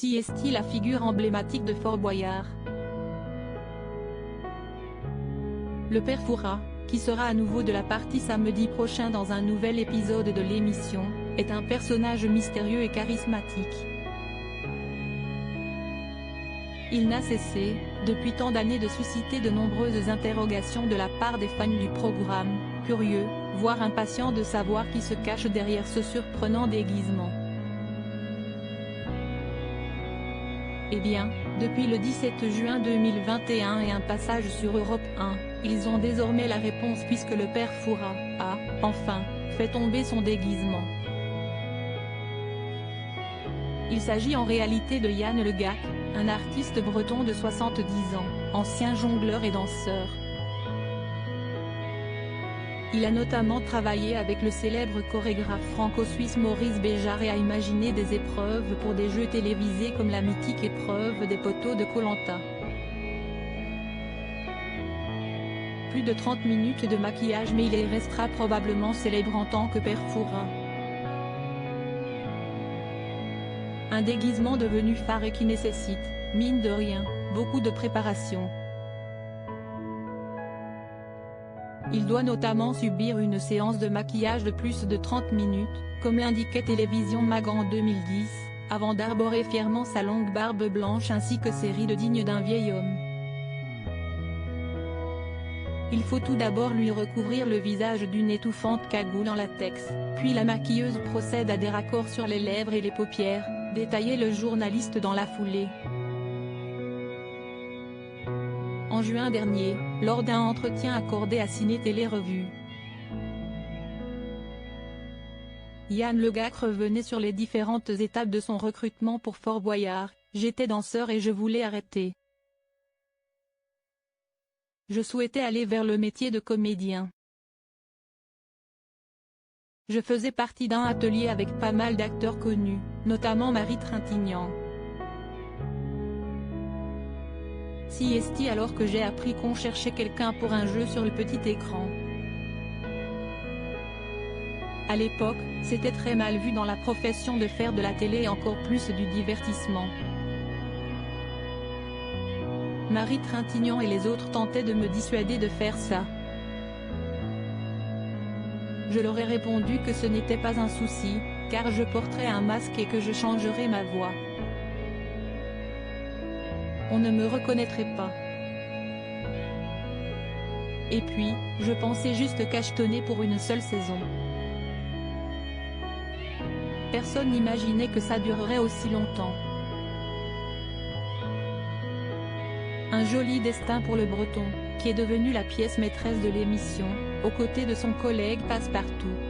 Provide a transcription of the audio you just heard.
Si est-il la figure emblématique de Fort Boyard. Le père Fouras, qui sera à nouveau de la partie samedi prochain dans un nouvel épisode de l'émission, est un personnage mystérieux et charismatique. Il n'a cessé, depuis tant d'années de susciter de nombreuses interrogations de la part des fans du programme, curieux, voire impatients de savoir qui se cache derrière ce surprenant déguisement. Eh bien, depuis le 17 juin 2021 et un passage sur Europe 1, ils ont désormais la réponse puisque le père Fouras a, enfin, fait tomber son déguisement. Il s'agit en réalité de Yann Le Gac, un artiste breton de 70 ans, ancien jongleur et danseur. Il a notamment travaillé avec le célèbre chorégraphe franco-suisse Maurice Béjart et a imaginé des épreuves pour des jeux télévisés comme la mythique épreuve des poteaux de Koh Lanta. Plus de 30 minutes de maquillage mais il y restera probablement célèbre en tant que père Fouras. Un déguisement devenu phare et qui nécessite, mine de rien, beaucoup de préparation. Il doit notamment subir une séance de maquillage de plus de 30 minutes, comme l'indiquait Télévision Mag en 2010, avant d'arborer fièrement sa longue barbe blanche ainsi que ses rides dignes d'un vieil homme. Il faut tout d'abord lui recouvrir le visage d'une étouffante cagoule en latex, puis la maquilleuse procède à des raccords sur les lèvres et les paupières, détaillait le journaliste dans la foulée. En juin dernier, lors d'un entretien accordé à Ciné Télé Revue, Yann Le Gac revenait sur les différentes étapes de son recrutement pour Fort Boyard. « J'étais danseur et je voulais arrêter. Je souhaitais aller vers le métier de comédien. Je faisais partie d'un atelier avec pas mal d'acteurs connus, notamment Marie Trintignant. Si est-il alors que j'ai appris qu'on cherchait quelqu'un pour un jeu sur le petit écran. À l'époque, c'était très mal vu dans la profession de faire de la télé et encore plus du divertissement. Marie Trintignant et les autres tentaient de me dissuader de faire ça. Je leur ai répondu que ce n'était pas un souci, car je porterais un masque et que je changerais ma voix. On ne me reconnaîtrait pas. Et puis, je pensais juste cachetonner pour une seule saison. Personne n'imaginait que ça durerait aussi longtemps. Un joli destin pour le Breton, qui est devenu la pièce maîtresse de l'émission, aux côtés de son collègue Passepartout.